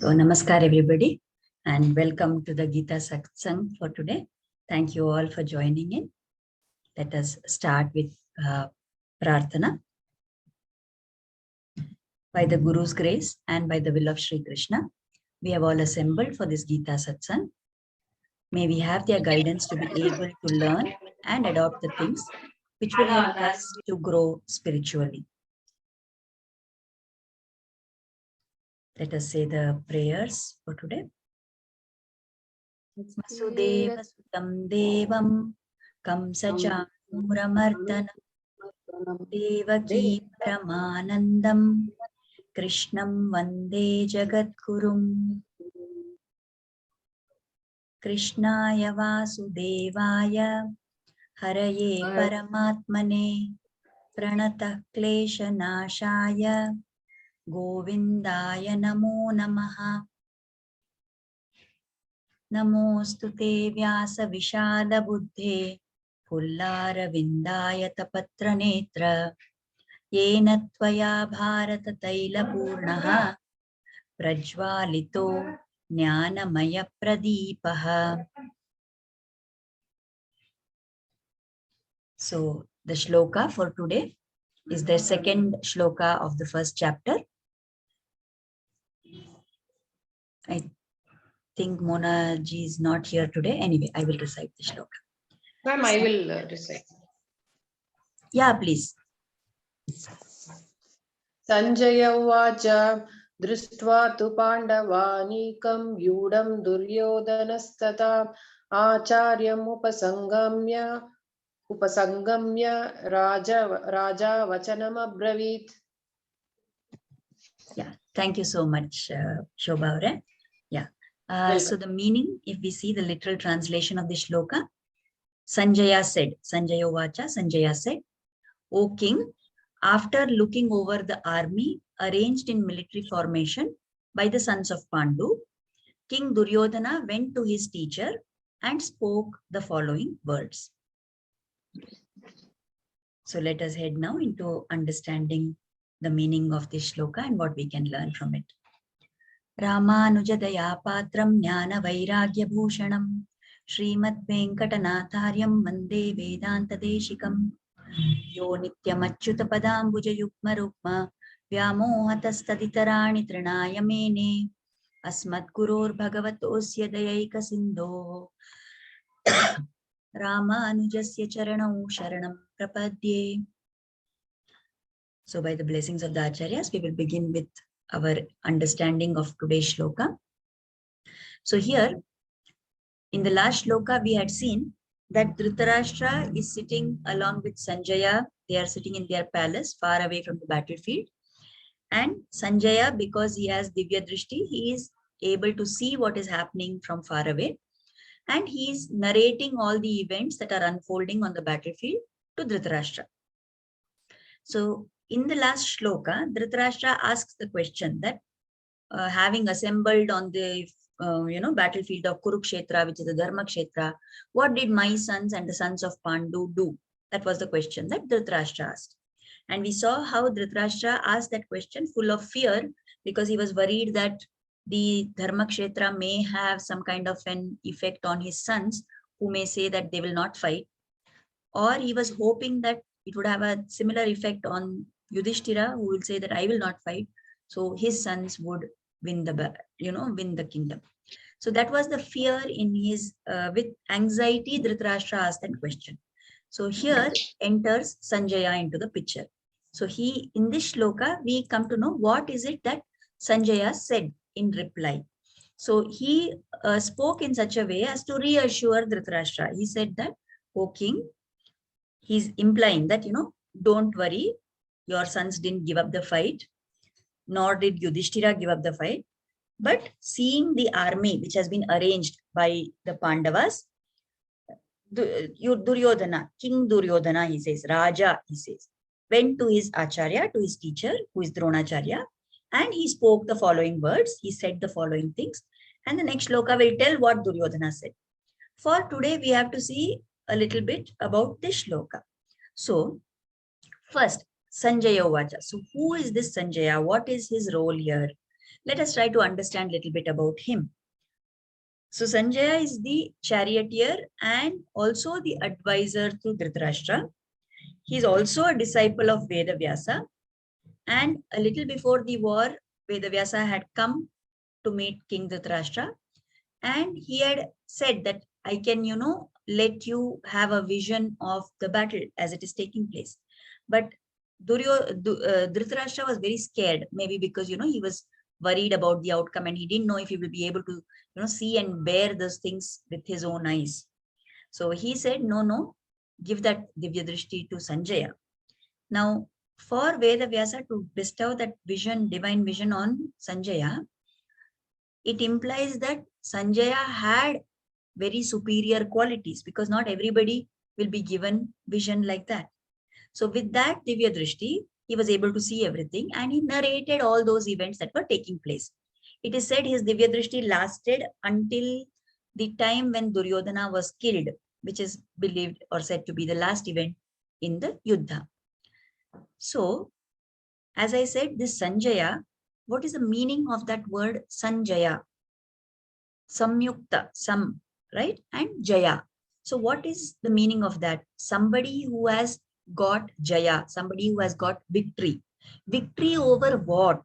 So, namaskar everybody, and welcome to the Gita Satsang for today. Thank you all for joining in. Let us start with Prarthana. By the Guru's grace and by the will of Sri Krishna, we have all assembled for this Gita Satsang. May we have their guidance to be able to learn and adopt the things which will help us to grow spiritually. Let us say the prayers for today. Vasudeva Sutam Devam Kamsachanuramardanam Devaki Paramanandam Krishnam Vande Jagadgurum Krishnaya Vasudevaya Haraye Paramatmane Pranatah Klesha Nashaya Govindaya Namo Namaha Namostu te Vyasa Vishada Buddhe Pullara Vindaya Tapatra Netra Yena Tvaya Bharata Taila Purnaha Prajvalito Jnanamaya Pradipaha. So the shloka for today is the second shloka of the first chapter. I think Mona ji is not here today. Anyway, I will recite the shloka. Ma'am, I will recite. Yeah, please. Sanjaya Uvacha Drishtva tu Pandavanīkam Vyūdam Duryodhanastata Acharyam Upasangamya Raja Vachanam Abravit. Yeah, thank you so much, Shobha. Yeah. So the meaning, if we see the literal translation of the shloka, Sanjaya said, Sanjaya Uvacha, Sanjaya said, O king, after looking over the army arranged in military formation by the sons of Pandu, King Duryodhana went to his teacher and spoke the following words. So let us head now into understanding the meaning of this shloka and what we can learn from it. Ramanujadaya patram jnana vairagya bhushanam Srimad Venkatanathāryam Vande Vedanta Deshikam Yo Nityamachyuta Padambuja Yukma Rukma Vyamohatastaditarani Trinaya Mene Asmat Gurur Bhagavatosya Dayaika Sindho Ramanujasya Charanau Sharanam Prapadye. So by the blessings of the Acharyas, we will begin with our understanding of today's shloka. So here, in the last shloka, we had seen that Dhritarashtra is sitting along with Sanjaya. They are sitting in their palace, far away from the battlefield. And Sanjaya, because he has Divya Drishti, he is able to see what is happening from far away. And he is narrating all the events that are unfolding on the battlefield to Dhritarashtra. So in the last shloka, Dhritarashtra asks the question that having assembled on the battlefield of Kurukshetra, which is the Dharma Kshetra, what did my sons and the sons of Pandu do? That was the question that Dhritarashtra asked. And we saw how Dhritarashtra asked that question full of fear because he was worried that the Dharma Kshetra may have some kind of an effect on his sons who may say that they will not fight. Or he was hoping that it would have a similar effect on Yudhishthira, who will say that I will not fight. So his sons would win the kingdom. So that was the fear in his, with anxiety, Dhritarashtra asked that question. So here enters Sanjaya into the picture. So in this shloka, we come to know what is it that Sanjaya said in reply. So he spoke in such a way as to reassure Dhritarashtra. He said that, O king, he's implying that, don't worry, your sons didn't give up the fight, nor did Yudhishthira give up the fight. But seeing the army which has been arranged by the Pandavas, Duryodhana, King Duryodhana, he says, Raja, he says, went to his Acharya, to his teacher, who is Dronacharya, and he spoke the following words. He said the following things. And the next shloka will tell what Duryodhana said. For today, we have to see a little bit about this shloka. So, first, Sanjaya Uvacha. So, who is this Sanjaya? What is his role here? Let us try to understand a little bit about him. So Sanjaya is the charioteer and also the advisor to Dhritarashtra. He is also a disciple of Vedavyasa. And a little before the war, Vedavyasa had come to meet King Dhritarashtra. And he had said that I can, let you have a vision of the battle as it is taking place. But Dhritarashtra was very scared, maybe because, he was worried about the outcome and he didn't know if he will be able to, see and bear those things with his own eyes. So he said, no, give that Divya Drishti to Sanjaya. Now, for Vedavyasa to bestow that vision, divine vision on Sanjaya, it implies that Sanjaya had very superior qualities because not everybody will be given vision like that. So with that Divya Drishti, he was able to see everything and he narrated all those events that were taking place. It is said his Divya Drishti lasted until the time when Duryodhana was killed, which is believed or said to be the last event in the Yuddha. So, as I said, this Sanjaya, what is the meaning of that word Sanjaya? Samyukta, Sam, right? And Jaya. So what is the meaning of that? Somebody who has got Jaya, somebody who has got victory. Victory over what?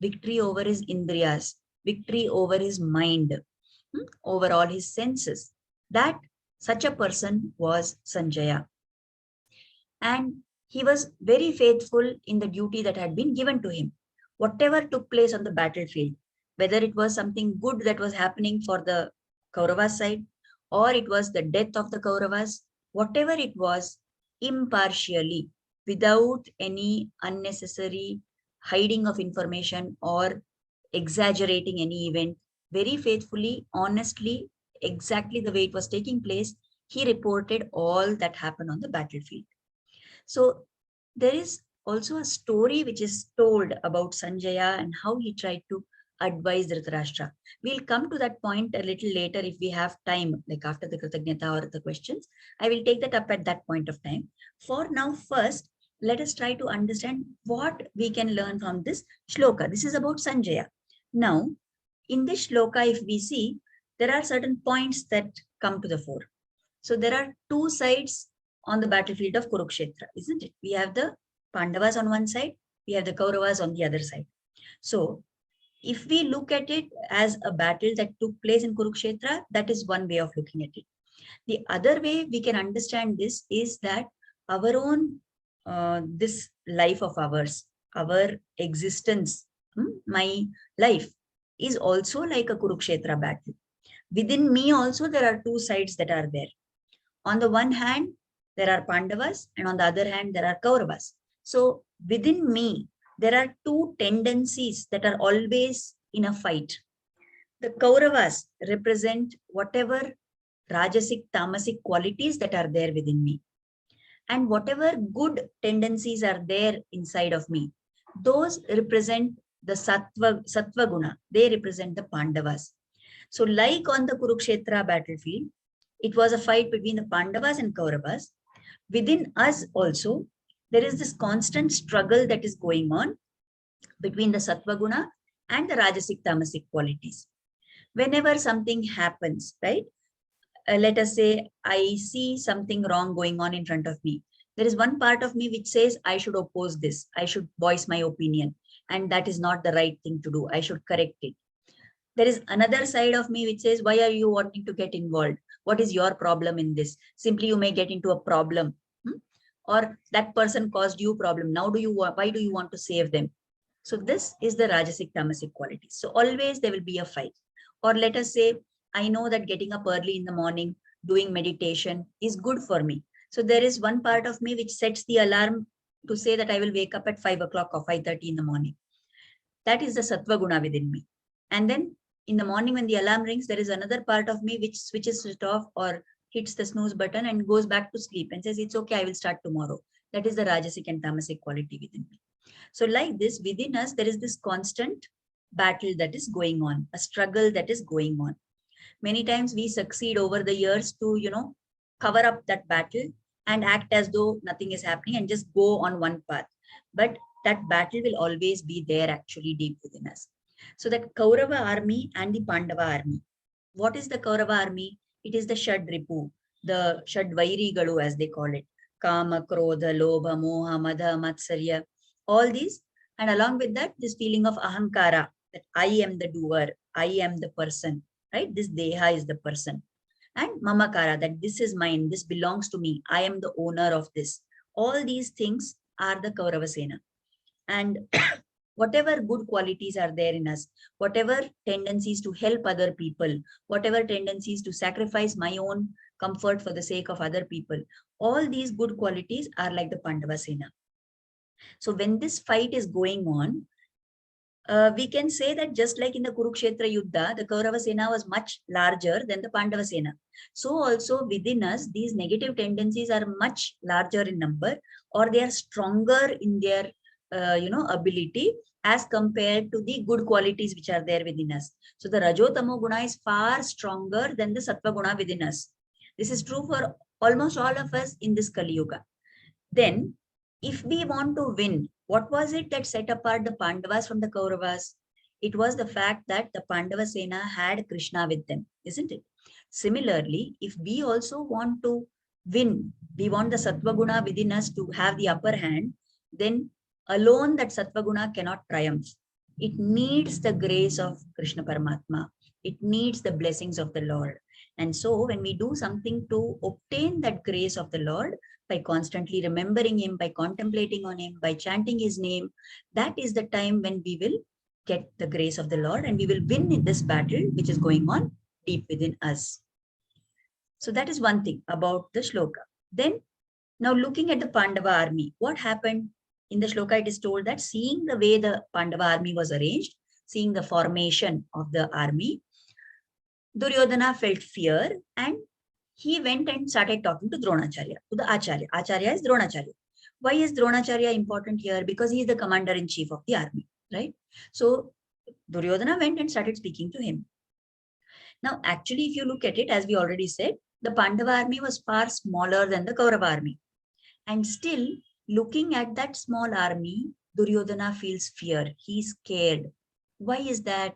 Victory over his Indriyas, victory over his mind, over all his senses. That such a person was Sanjaya. And he was very faithful in the duty that had been given to him. Whatever took place on the battlefield, whether it was something good that was happening for the Kauravas side, or it was the death of the Kauravas, whatever it was, impartially, without any unnecessary hiding of information or exaggerating any event, very faithfully, honestly, exactly the way it was taking place, he reported all that happened on the battlefield. So there is also a story which is told about Sanjaya and how he tried to advise Dhritarashtra. We'll come to that point a little later if we have time, like after the Kritagnyata or the questions. I will take that up at that point of time. For now, first, let us try to understand what we can learn from this shloka. This is about Sanjaya. Now, in this shloka, if we see, there are certain points that come to the fore. So there are two sides on the battlefield of Kurukshetra, isn't it? We have the Pandavas on one side, we have the Kauravas on the other side. So if we look at it as a battle that took place in Kurukshetra, that is one way of looking at it. The other way we can understand this is that our own, this life of ours, our existence, my life is also like a Kurukshetra battle. Within me also, there are two sides that are there. On the one hand, there are Pandavas, and on the other hand, there are Kauravas. So within me, there are two tendencies that are always in a fight. The Kauravas represent whatever Rajasic, Tamasic qualities that are there within me. And whatever good tendencies are there inside of me, those represent the Sattva Guna. They represent the Pandavas. So like on the Kurukshetra battlefield, it was a fight between the Pandavas and Kauravas. Within us also, there is this constant struggle that is going on between the Sattva Guna and the Rajasic Tamasic qualities. Whenever something happens, right? Let us say I see something wrong going on in front of me. There is one part of me which says I should oppose this. I should voice my opinion. And that is not the right thing to do. I should correct it. There is another side of me which says, why are you wanting to get involved? What is your problem in this? Simply you may get into a problem. Or that person caused you problem. Now why do you want to save them? So this is the Rajasic Tamasic quality. So always there will be a fight. Or let us say, I know that getting up early in the morning, doing meditation is good for me. So there is one part of me which sets the alarm to say that I will wake up at 5 o'clock or 5:30 in the morning. That is the Sattva Guna within me. And then in the morning when the alarm rings, there is another part of me which switches it off or hits the snooze button and goes back to sleep and says, it's okay, I will start tomorrow. That is the Rajasic and Tamasic quality within me. So like this, within us, there is this constant battle that is going on, a struggle that is going on. Many times we succeed over the years to, cover up that battle and act as though nothing is happening and just go on one path. But that battle will always be there actually deep within us. So that Kaurava army and the Pandava army. What is the Kaurava army? It is the Shad Ripu, the Shad Vairigalu as they call it. Kama, Krodha, Lobha, Moha, Madha, Matsarya, all these. And along with that, this feeling of Ahankara, that I am the doer, I am the person, right? This Deha is the person. And Mamakara, that this is mine, this belongs to me, I am the owner of this. All these things are the Kaurava Sena. And whatever good qualities are there in us, whatever tendencies to help other people, whatever tendencies to sacrifice my own comfort for the sake of other people, all these good qualities are like the Pandava Sena. So when this fight is going on, we can say that just like in the Kurukshetra Yuddha, the Kaurava Sena was much larger than the Pandava Sena. So also within us, these negative tendencies are much larger in number, or they are stronger in their ability as compared to the good qualities which are there within us. So the Rajotamo Guna is far stronger than the Sattva Guna within us. This is true for almost all of us in this Kali Yuga. Then, if we want to win, what was it that set apart the Pandavas from the Kauravas? It was the fact that the Pandava Sena had Krishna with them, isn't it? Similarly, if we also want to win, we want the Sattva Guna within us to have the upper hand, then alone that Sattva Guna cannot triumph. It needs the grace of Krishna Paramatma. It needs the blessings of the Lord. And so when we do something to obtain that grace of the Lord, by constantly remembering him, by contemplating on him, by chanting his name, that is the time when we will get the grace of the Lord and we will win in this battle which is going on deep within us. So that is one thing about the shloka. Then, now looking at the Pandava army, what happened? In the shloka, it is told that seeing the way the Pandava army was arranged, seeing the formation of the army, Duryodhana felt fear and he went and started talking to Dronacharya, to the Acharya. Acharya is Dronacharya. Why is Dronacharya important here? Because he is the commander-in-chief of the army, right? So Duryodhana went and started speaking to him. Now, actually, if you look at it, as we already said, the Pandava army was far smaller than the Kaurava army. And still, looking at that small army, Duryodhana feels fear. He's scared. Why is that?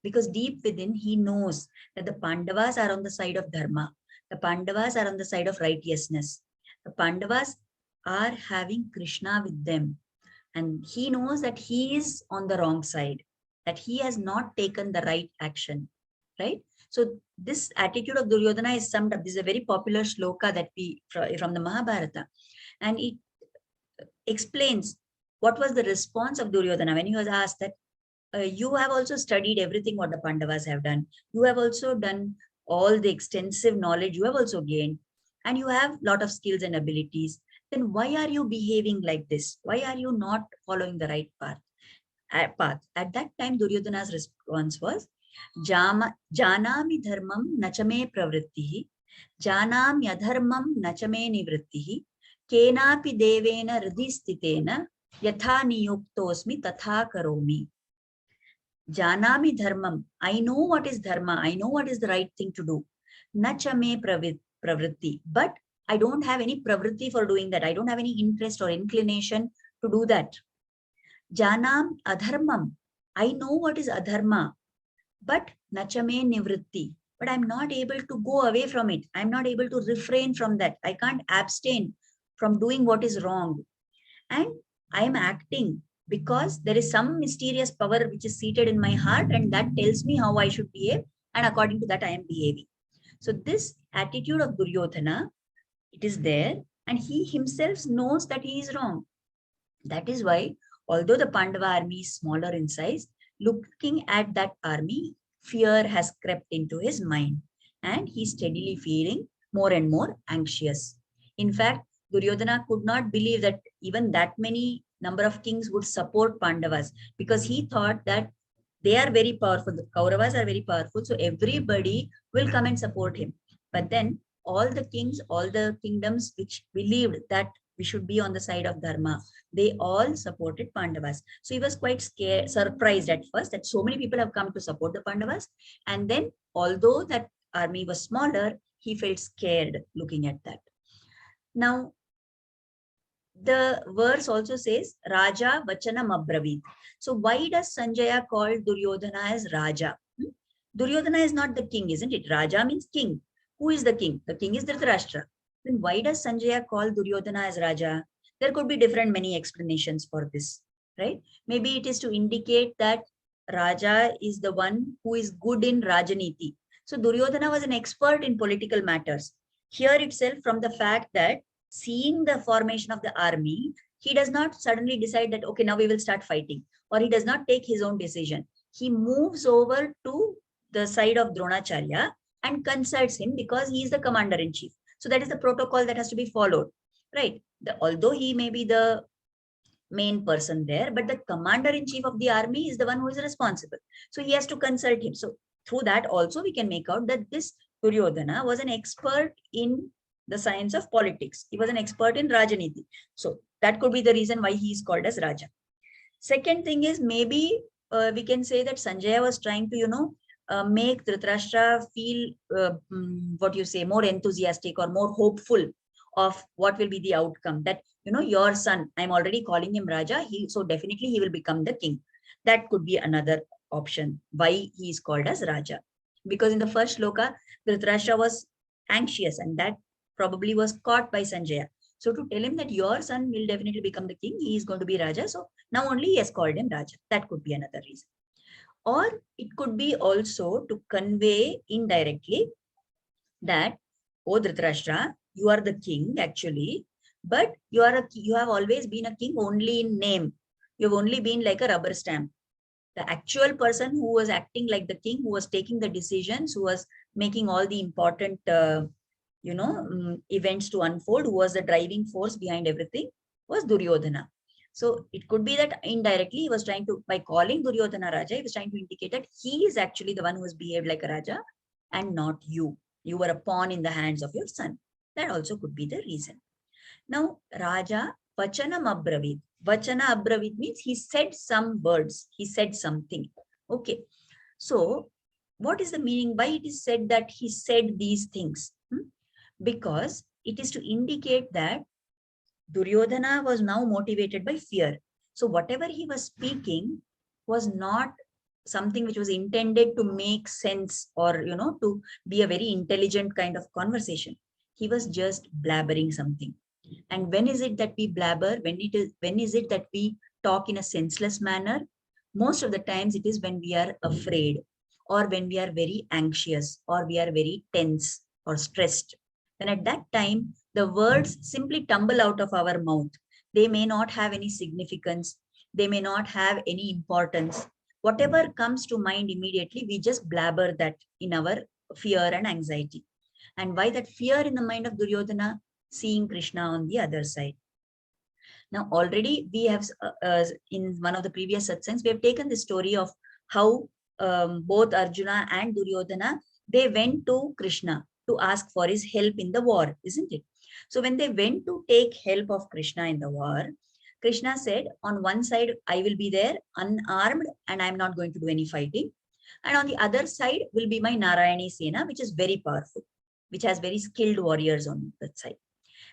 Because deep within, he knows that the Pandavas are on the side of Dharma. The Pandavas are on the side of righteousness. The Pandavas are having Krishna with them. And he knows that he is on the wrong side, that he has not taken the right action, right? So this attitude of Duryodhana is summed up. This is a very popular shloka that we from the Mahabharata. And it explains what was the response of Duryodhana when he was asked that you have also studied everything what the Pandavas have done. You have also done all the extensive knowledge you have also gained, and you have a lot of skills and abilities. Then why are you behaving like this? Why are you not following the right path? At that time, Duryodhana's response was, Janami dharmam nachame pravrittihi, janami adharmam nachame nivrittihi, kenapi devena hridistitena, yatha niyuktosmi tatha karomi. Janami dharmam. I know what is dharma. I know what is the right thing to do. Nachame pravritti. But I don't have any pravritti for doing that. I don't have any interest or inclination to do that. Janam adharmam. I know what is adharma. But nachame nivritti. But I'm not able to go away from it. I'm not able to refrain from that. I can't abstain from doing what is wrong. And I am acting because there is some mysterious power which is seated in my heart and that tells me how I should behave, and according to that I am behaving. So this attitude of Duryodhana, it is there, and he himself knows that he is wrong. That is why, although the Pandava army is smaller in size, looking at that army, fear has crept into his mind and he's steadily feeling more and more anxious. In fact, Duryodhana could not believe that even that many number of kings would support Pandavas, because he thought that they are very powerful. The Kauravas are very powerful. So everybody will come and support him. But then all the kings, all the kingdoms which believed that we should be on the side of Dharma, they all supported Pandavas. So he was quite scared, surprised at first that so many people have come to support the Pandavas. And then although that army was smaller, he felt scared looking at that. Now, the verse also says Raja Vachanam Abravit. So why does Sanjaya call Duryodhana as Raja? Duryodhana is not the king, isn't it? Raja means king. Who is the king? The king is Dhritarashtra. Then why does Sanjaya call Duryodhana as Raja? There could be different many explanations for this, right? Maybe it is to indicate that Raja is the one who is good in Rajaniti. So Duryodhana was an expert in political matters. Here itself, from the fact that seeing the formation of the army, he does not suddenly decide that, okay, now we will start fighting, or he does not take his own decision. He moves over to the side of Dronacharya and consults him because he is the commander in chief. So that is the protocol that has to be followed, right? Although he may be the main person there, but the commander in chief of the army is the one who is responsible. So he has to consult him. So through that also we can make out that this Duryodhana was an expert in the science of politics. He was an expert in Rajaniti. So that could be the reason why he is called as Raja. Second thing is maybe we can say that Sanjaya was trying to, make Dhritarashtra feel, what you say, more enthusiastic or more hopeful of what will be the outcome. That, your son, I'm already calling him Raja, so definitely he will become the king. That could be another option why he is called as Raja. Because in the first shloka, Dhritarashtra was anxious, and that probably was caught by Sanjaya. So to tell him that your son will definitely become the king, he is going to be Raja. So now only he has called him Raja. That could be another reason. Or it could be also to convey indirectly that, oh Dhritarashtra, you are the king actually, but you have always been a king only in name. You've only been like a rubber stamp. The actual person who was acting like the king, who was taking the decisions, who was making all the important events to unfold, who was the driving force behind everything, was Duryodhana. So it could be that indirectly he was trying to, by calling Duryodhana Raja, he was trying to indicate that he is actually the one who has behaved like a Raja and not you. You were a pawn in the hands of your son. That also could be the reason. Now, Raja Vachanam Abravit. Vachana Abravit means he said some words. He said something. Okay. So what is the meaning? Why it is said that he said these things? Because it is to indicate that Duryodhana was now motivated by fear. So whatever he was speaking was not something which was intended to make sense or, to be a very intelligent kind of conversation. He was just blabbering something. And when is it that we blabber? When is it that we talk in a senseless manner? Most of the times it is when we are afraid, or when we are very anxious, or we are very tense or stressed. Then at that time, the words simply tumble out of our mouth. They may not have any significance. They may not have any importance. Whatever comes to mind immediately, we just blabber that in our fear and anxiety. And why that fear in the mind of Duryodhana? Seeing Krishna on the other side. Now, already we have, in one of the previous satsangs, we have taken the story of how both Arjuna and Duryodhana, they went to Krishna to ask for his help in the war, isn't it? So when they went to take help of Krishna in the war, Krishna said, on one side, I will be there unarmed and I'm not going to do any fighting. And on the other side will be my Narayani Sena, which is very powerful, which has very skilled warriors on that side.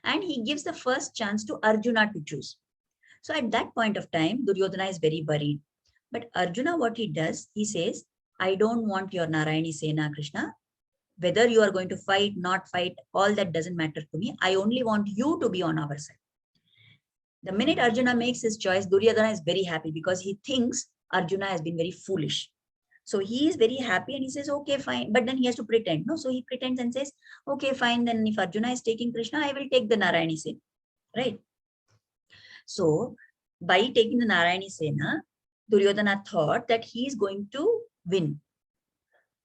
And he gives the first chance to Arjuna to choose. So at that point of time, Duryodhana is very worried. But Arjuna, what he does, he says, I don't want your Narayani Sena, Krishna. Whether you are going to fight, not fight, all that doesn't matter to me. I only want you to be on our side. The minute Arjuna makes his choice, Duryodhana is very happy because he thinks Arjuna has been very foolish. So he is very happy and he says, okay, fine. But then he has to pretend. No, so he pretends and says, okay, fine. Then if Arjuna is taking Krishna, I will take the Narayani Sena. Right? So by taking the Narayani Sena, Duryodhana thought that he is going to win.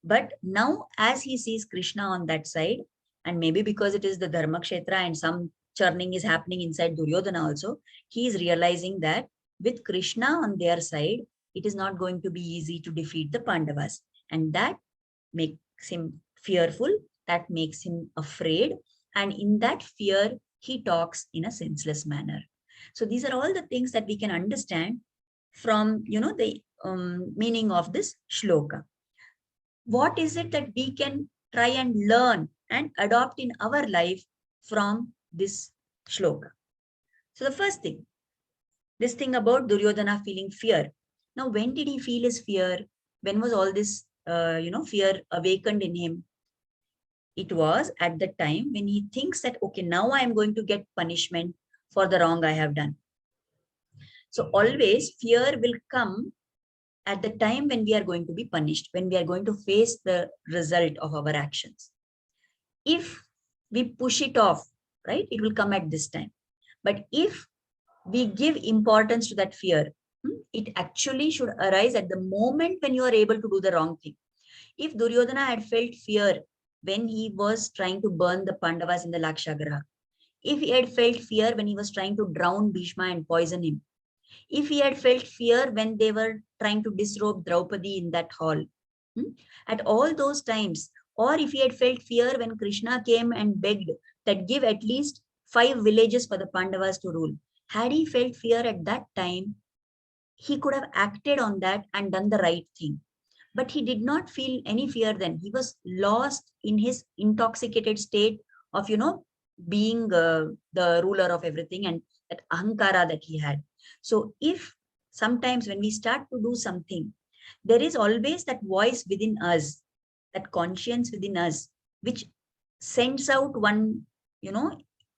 But now as he sees Krishna on that side, and maybe because it is the Dharma Kshetra and some churning is happening inside Duryodhana also, he is realizing that with Krishna on their side, it is not going to be easy to defeat the Pandavas. And that makes him fearful, that makes him afraid. And in that fear, he talks in a senseless manner. So these are all the things that we can understand from, the meaning of this shloka. What is it that we can try and learn and adopt in our life from this shloka? So the first thing, this thing about Duryodhana feeling fear. Now, when did he feel his fear? When was all this, fear awakened in him? It was at the time when he thinks that, okay, now I am going to get punishment for the wrong I have done. So always fear will come at the time when we are going to be punished, when we are going to face the result of our actions. If we push it off, right, it will come at this time. But if we give importance to that fear, it actually should arise at the moment when you are able to do the wrong thing. If Duryodhana had felt fear when he was trying to burn the Pandavas in the Lakshagraha, if he had felt fear when he was trying to drown Bhishma and poison him, if he had felt fear when they were trying to disrobe Draupadi in that hall, at all those times, or if he had felt fear when Krishna came and begged that give at least 5 villages for the Pandavas to rule, had he felt fear at that time, he could have acted on that and done the right thing. But he did not feel any fear then. He was lost in his intoxicated state of, being the ruler of everything and that ahankara that he had. So if sometimes when we start to do something, there is always that voice within us, that conscience within us, which sends out one,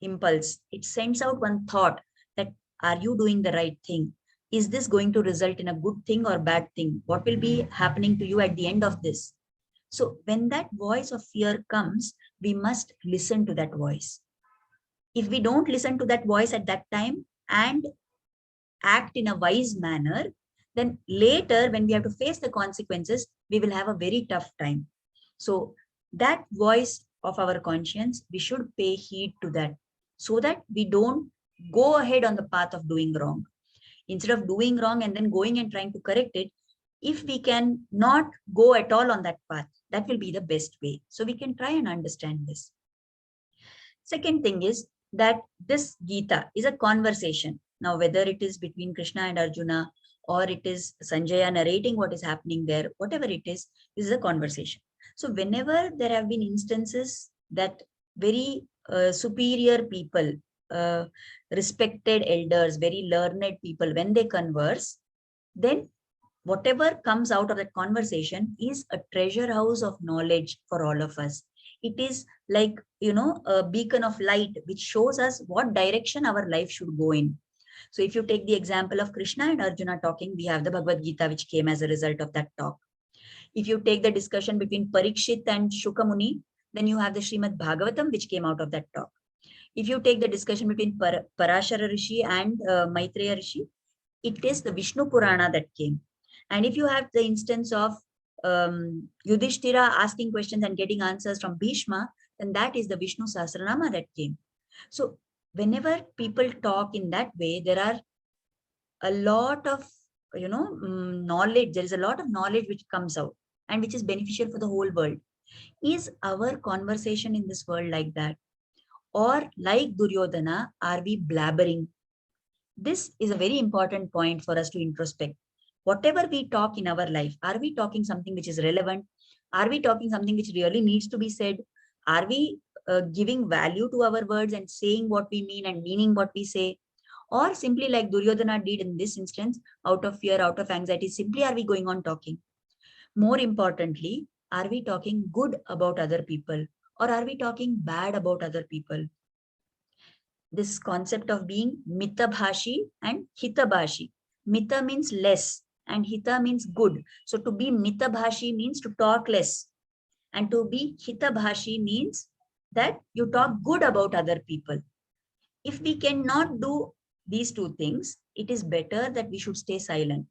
impulse. It sends out one thought that, are you doing the right thing? Is this going to result in a good thing or bad thing? What will be happening to you at the end of this? So when that voice of fear comes, we must listen to that voice. If we don't listen to that voice at that time and act in a wise manner, then later when we have to face the consequences, we will have a very tough time. So that voice of our conscience, we should pay heed to that so that we don't go ahead on the path of doing wrong. Instead of doing wrong and then going and trying to correct it, if we can not go at all on that path, that will be the best way. So we can try and understand this. Second thing is that this Gita is a conversation. Now, whether it is between Krishna and Arjuna, or it is Sanjaya narrating what is happening there, whatever it is, this is a conversation. So whenever there have been instances that very superior people, respected elders, very learned people, when they converse, then whatever comes out of that conversation is a treasure house of knowledge for all of us. It is like, a beacon of light which shows us what direction our life should go in. So if you take the example of Krishna and Arjuna talking, we have the Bhagavad Geeta which came as a result of that talk. If you take the discussion between Parikshit and Shukamuni, then you have the Srimad Bhagavatam which came out of that talk. If you take the discussion between Parashara Rishi and Maitreya Rishi, it is the Vishnu Purana that came. And if you have the instance of Yudhishthira asking questions and getting answers from Bhishma, then that is the Vishnu Sahasranama that came. So whenever people talk in that way, there are a lot of, knowledge. There is a lot of knowledge which comes out and which is beneficial for the whole world. Is our conversation in this world like that? Or like Duryodhana, are we blabbering? This is a very important point for us to introspect. Whatever we talk in our life, are we talking something which is relevant? Are we talking something which really needs to be said? Are we giving value to our words and saying what we mean and meaning what we say? Or simply like Duryodhana did in this instance, out of fear, out of anxiety, simply are we going on talking? More importantly, are we talking good about other people or are we talking bad about other people? This concept of being mitabhashi and hitabhashi. Mita means less and hita means good. So to be mitabhashi means to talk less. And to be hitabhashi means that you talk good about other people. If we cannot do these two things, it is better that we should stay silent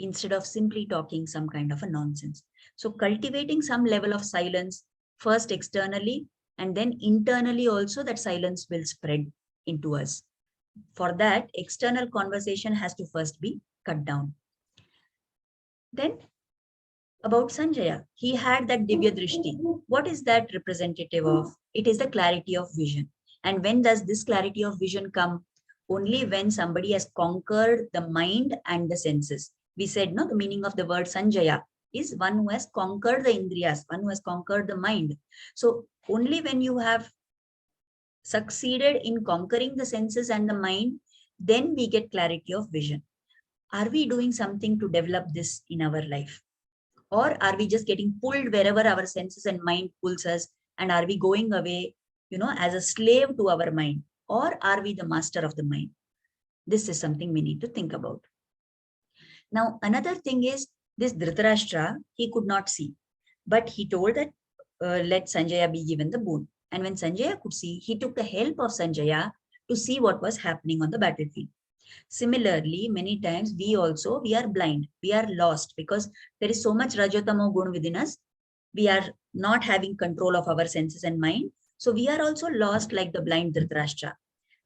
instead of simply talking some kind of a nonsense. So cultivating some level of silence, first externally, and then internally also, that silence will spread into us. For that, external conversation has to first be cut down. Then about Sanjaya, he had that Divya Drishti. What is that representative of? It is the clarity of vision. And when does this clarity of vision come? Only when somebody has conquered the mind and the senses. We said, no, the meaning of the word Sanjaya is one who has conquered the indriyas, one who has conquered the mind. So only when you have succeeded in conquering the senses and the mind, then we get clarity of vision. Are we doing something to develop this in our life? Or are we just getting pulled wherever our senses and mind pulls us? And are we going away, as a slave to our mind? Or are we the master of the mind? This is something we need to think about. Now, another thing is this Dhritarashtra, he could not see, but he told that let Sanjaya be given the boon. And when Sanjaya could see, he took the help of Sanjaya to see what was happening on the battlefield. Similarly, many times we are blind, we are lost because there is so much Rajotamo Gun within us. We are not having control of our senses and mind. So we are also lost like the blind Dhritarashtra.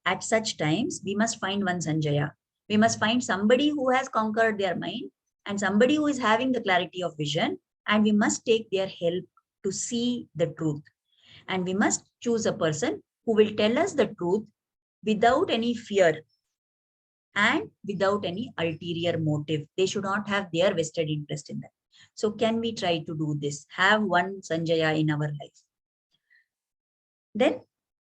At such times, we must find one Sanjaya. We must find somebody who has conquered their mind and somebody who is having the clarity of vision, and we must take their help to see the truth. And we must choose a person who will tell us the truth without any fear and without any ulterior motive. They should not have their vested interest in that. So can we try to do this? Have one Sanjaya in our life. Then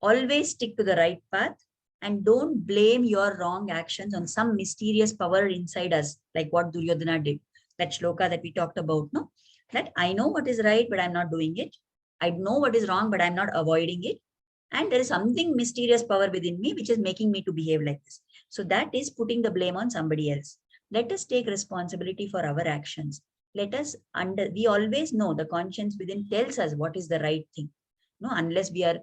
always stick to the right path and don't blame your wrong actions on some mysterious power inside us, like what Duryodhana did. That shloka that we talked about, no? That I know what is right, but I'm not doing it. I know what is wrong, but I'm not avoiding it. And there is something mysterious power within me which is making me to behave like this. So that is putting the blame on somebody else. Let us take responsibility for our actions. We always know the conscience within tells us what is the right thing. No, unless we are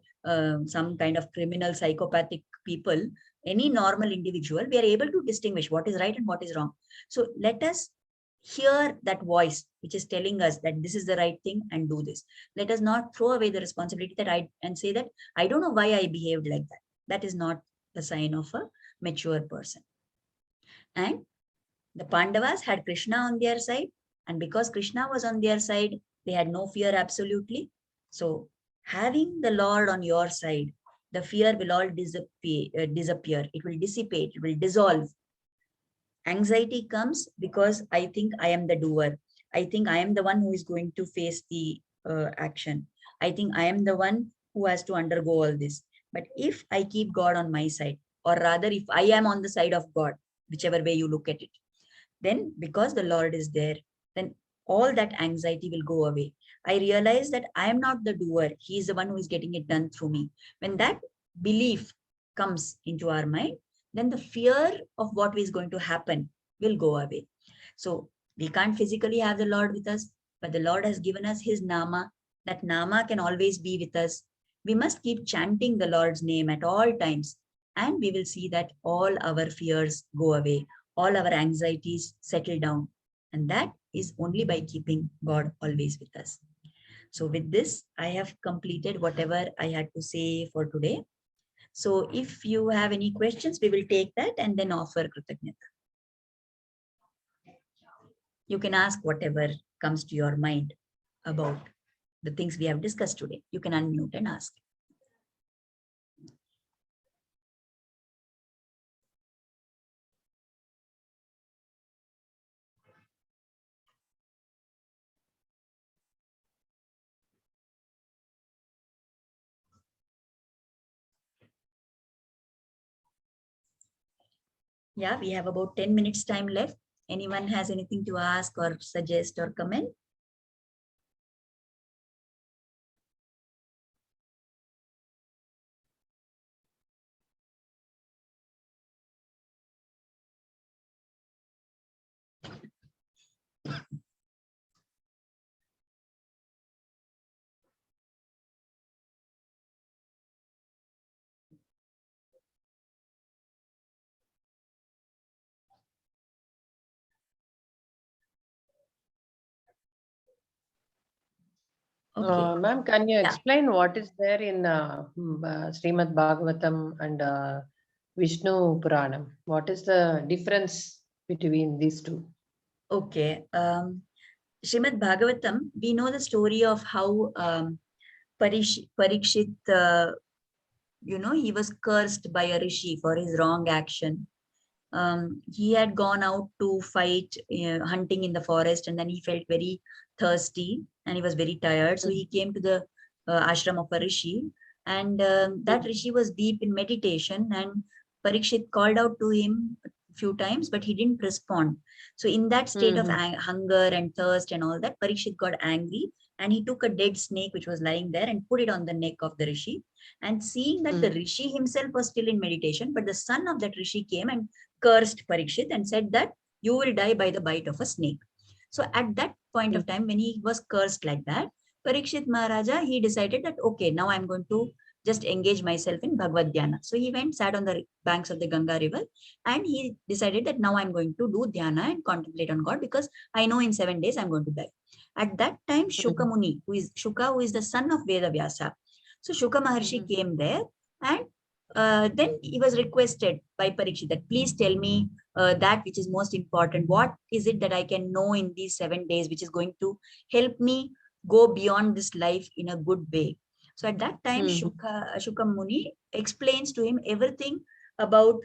some kind of criminal, psychopathic people, any normal individual, we are able to distinguish what is right and what is wrong. So let us hear that voice which is telling us that this is the right thing and do this. Let us not throw away the responsibility and say that I don't know why I behaved like that. That is not the sign of a mature person. And the Pandavas had Krishna on their side, and because Krishna was on their side, they had no fear absolutely. So having the Lord on your side, the fear will all disappear. It will dissipate, it will dissolve. Anxiety comes because I think I am the doer. I think I am the one who is going to face the action. I think I am the one who has to undergo all this. But if I keep God on my side, or rather if I am on the side of God, whichever way you look at it, then because the Lord is there, then all that anxiety will go away. I realize that I am not the doer. He is the one who is getting it done through me. When that belief comes into our mind, then the fear of what is going to happen will go away. So we can't physically have the Lord with us, but the Lord has given us his Nama. That Nama can always be with us. We must keep chanting the Lord's name at all times, and we will see that all our fears go away, all our anxieties settle down. And that is only by keeping God always with us. So with this, I have completed whatever I had to say for today. So if you have any questions, we will take that and then offer Kritagnyata. You can ask whatever comes to your mind about the things we have discussed today. You can unmute and ask. Yeah, we have about 10 minutes time left. Anyone has anything to ask or suggest or comment? Okay. Ma'am, can you Yeah. explain what is there in Srimad Bhagavatam and Vishnu Puranam? What is the difference between these two? Okay. Srimad Bhagavatam, we know the story of how Parikshit, he was cursed by a rishi for his wrong action. He had gone out to fight, hunting in the forest, and then he felt very thirsty and he was very tired. So he came to the ashram of a rishi, And that Rishi was deep in meditation, and Parikshit called out to him a few times, but he didn't respond. So in that state of hunger and thirst and all that, Parikshit got angry, and he took a dead snake which was lying there and put it on the neck of the Rishi. And seeing that the Rishi himself was still in meditation, but the son of that Rishi came and cursed Parikshit and said that you will die by the bite of a snake. So at that point of time, when he was cursed like that, Parikshit Maharaja, he decided that, okay, now I'm going to just engage myself in Bhagavad Dhyana. So he went, sat on the banks of the Ganga river, and he decided that now I'm going to do Dhyana and contemplate on God, because I know in 7 days I'm going to die. At that time, Shuka Muni, who is the son of Veda Vyasa. So Shuka Maharshi came there, and then he was requested by Parikshit that please tell me that which is most important. What is it that I can know in these 7 days, which is going to help me go beyond this life in a good way? So at that time, Shuka Muni explains to him everything about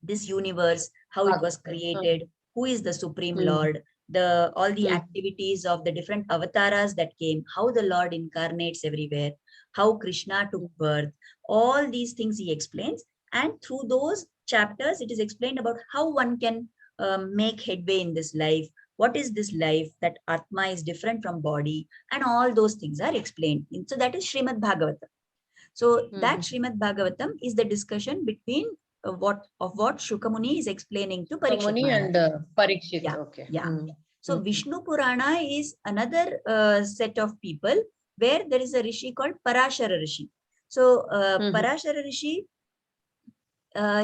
this universe, how it was created, who is the Supreme Lord, all the activities of the different avatars that came, how the Lord incarnates everywhere, how Krishna took birth. All these things he explains. And through those chapters, it is explained about how one can make headway in this life. What is this life? That Atma is different from body, and all those things are explained. So that is Srimad Bhagavatam. So that Srimad Bhagavatam is the discussion between what Shukamuni is explaining to Parikshit Muni and Parikshit. Yeah, Okay. yeah. So Vishnu Purana is another set of people where there is a rishi called Parashara Rishi. So Parashara Rishi,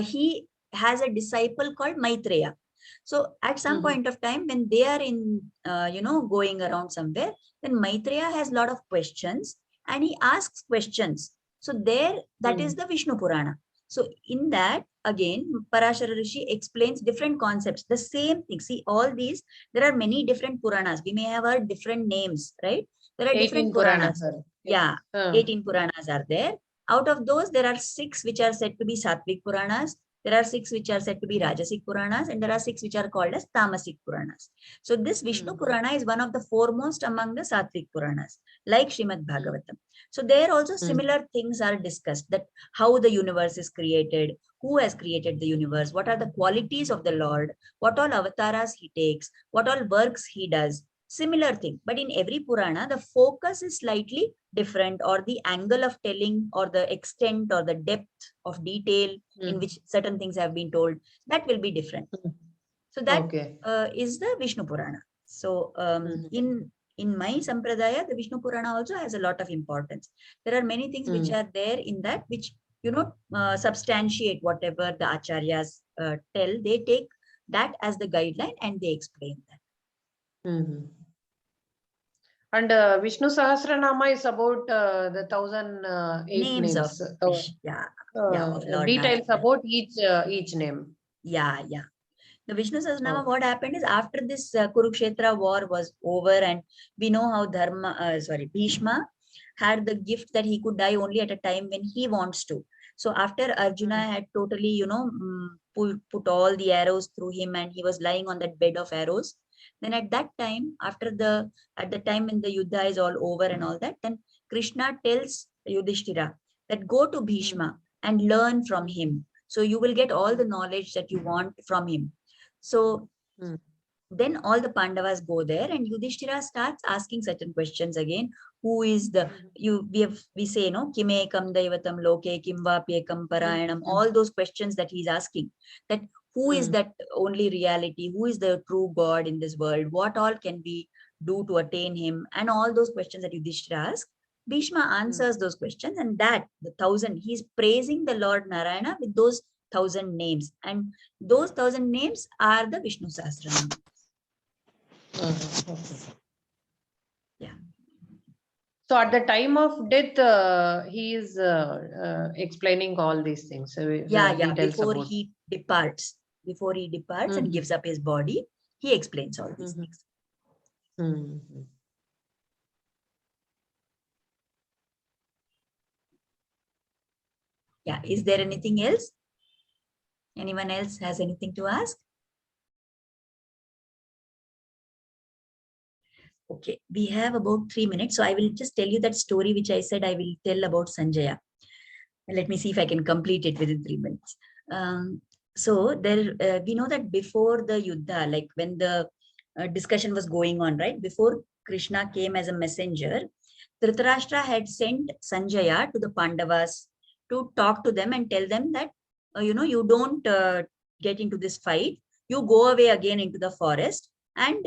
he has a disciple called Maitreya. So at some point of time, when they are in, going around somewhere, then Maitreya has a lot of questions, and he asks questions. So there, that is the Vishnu Purana. So in that, again, Parashara Rishi explains different concepts, the same thing. See, all these, there are many different Puranas. We may have heard different names, right? There are different Puranas. Yeah, 18 Puranas are there. Out of those, there are 6 which are said to be Sattvic Puranas. There are 6 which are said to be Rajasic Puranas, and there are 6 which are called as Tamasic Puranas. So this Vishnu Purana is one of the foremost among the Sattvic Puranas, like Srimad Bhagavatam. So there also similar things are discussed, that how the universe is created, who has created the universe, what are the qualities of the Lord, what all avatars he takes, what all works he does. Similar thing, but in every Purana, the focus is slightly different, or the angle of telling, or the extent, or the depth of detail in which certain things have been told, that will be different. So that is the Vishnu Purana. So in my Sampradaya, the Vishnu Purana also has a lot of importance. There are many things which are there in that, which, substantiate whatever the acharyas tell. They take that as the guideline and they explain that. And Vishnu Sahasranama is about the 1008 names. Of Lord details Narayana. About each name. Yeah. The Vishnu Sahasranama, what happened is, after this Kurukshetra war was over, and we know how Bhishma had the gift that he could die only at a time when he wants to. So after Arjuna had totally, put all the arrows through him, and he was lying on that bed of arrows, then at that time, at the time when the Yuddha is all over and all that, then Krishna tells Yudhishthira that go to Bhishma and learn from him. So you will get all the knowledge that you want from him. So then all the Pandavas go there, and Yudhishthira starts asking certain questions again. Who is the, we say, Kimekam Daivatam Loke, Kimvapyekam Parayanam, all those questions that he's asking, that who is that only reality, who is the true God in this world, what all can we do to attain him, and all those questions that Yudhishthira asks. Bhishma answers those questions, and that the 1000, he's praising the Lord Narayana with those 1000 names, and those 1000 names are the Vishnu Sahasranama. Yeah. So at the time of death, he is explaining all these things. Before he departs and gives up his body, he explains all these things. Yeah. Is there anything else? Anyone else has anything to ask? Okay, we have about 3 minutes. So I will just tell you that story which I said I will tell about Sanjaya. Let me see if I can complete it within 3 minutes. So there, we know that before the Yuddha, like when the discussion was going on, right? Before Krishna came as a messenger, Dhritarashtra had sent Sanjaya to the Pandavas to talk to them and tell them that, you don't get into this fight. You go away again into the forest and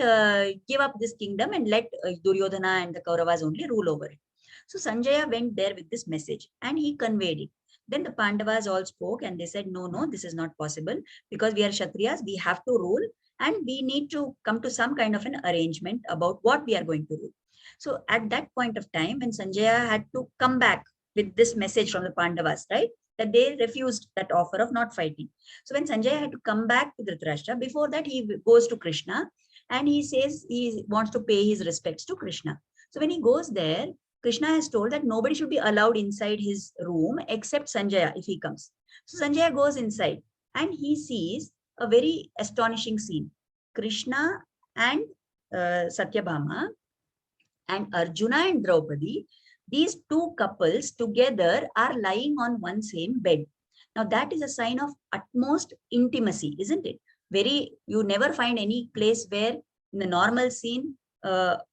give up this kingdom and let Duryodhana and the Kauravas only rule over it. So Sanjaya went there with this message and he conveyed it. Then the Pandavas all spoke and they said, no, this is not possible because we are Kshatriyas, we have to rule and we need to come to some kind of an arrangement about what we are going to rule. So at that point of time, when Sanjaya had to come back with this message from the Pandavas, right, that they refused that offer of not fighting. So when Sanjaya had to come back to Dhritarashtra, before that he goes to Krishna and he says he wants to pay his respects to Krishna. So when he goes there, Krishna has told that nobody should be allowed inside his room except Sanjaya if he comes. So Sanjaya goes inside and he sees a very astonishing scene. Krishna and Satyabhama and Arjuna and Draupadi, these two couples together are lying on one same bed. Now that is a sign of utmost intimacy, isn't it? You never find any place where in the normal scene,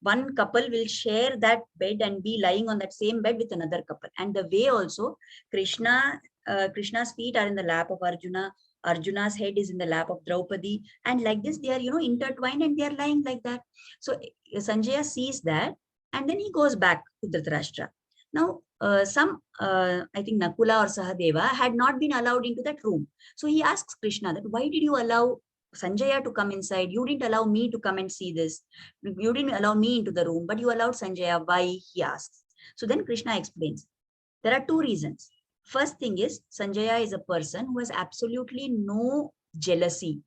one couple will share that bed and be lying on that same bed with another couple. And the way also Krishna's feet are in the lap of Arjuna, Arjuna's head is in the lap of Draupadi, and like this they are intertwined and they are lying like that. So Sanjaya sees that and then he goes back to Dhritarashtra. Now I think Nakula or Sahadeva had not been allowed into that room. So he asks Krishna that why did you allow Sanjaya to come inside? You didn't allow me to come and see this. You didn't allow me into the room, but you allowed Sanjaya. Why? He asks. So then Krishna explains. There are two reasons. First thing is Sanjaya is a person who has absolutely no jealousy.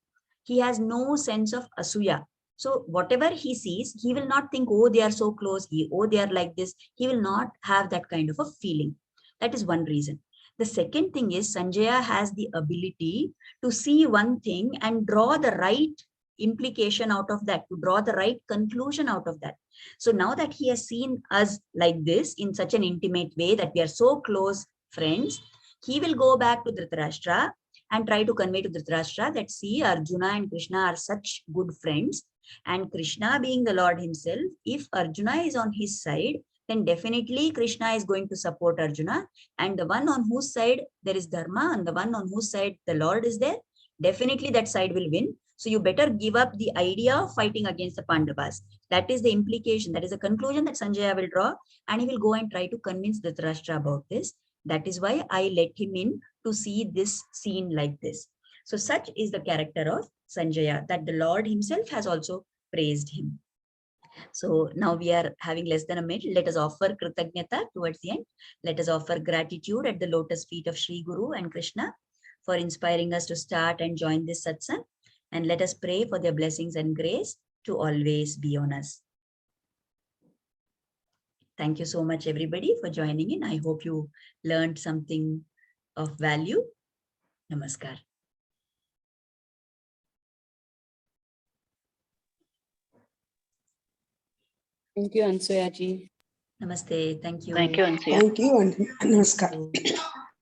He has no sense of asuya. So whatever he sees, he will not think, oh, they are so close. They are like this. He will not have that kind of a feeling. That is one reason. The second thing is Sanjaya has the ability to see one thing and draw the right implication out of that, to draw the right conclusion out of that. So now that he has seen us like this in such an intimate way that we are so close friends, he will go back to Dhritarashtra and try to convey to Dhritarashtra that see, Arjuna and Krishna are such good friends, and Krishna being the Lord himself, if Arjuna is on his side, then definitely Krishna is going to support Arjuna, and the one on whose side there is dharma and the one on whose side the Lord is there, definitely that side will win. So you better give up the idea of fighting against the Pandavas. That is the implication, that is a conclusion that Sanjaya will draw, and he will go and try to convince Dhritarashtra about this. That is why I let him in to see this scene like this. So such is the character of Sanjaya, that the Lord himself has also praised him. So now we are having less than a minute. Let us offer Kritagnyata towards the end. Let us offer gratitude at the lotus feet of Sri Guru and Krishna for inspiring us to start and join this satsang. And let us pray for their blessings and grace to always be on us. Thank you so much, everybody, for joining in. I hope you learned something of value. Namaskar. Thank you, Ansaya ji. Namaste. Thank you. Thank you, Ansaya. Thank you and namaskar.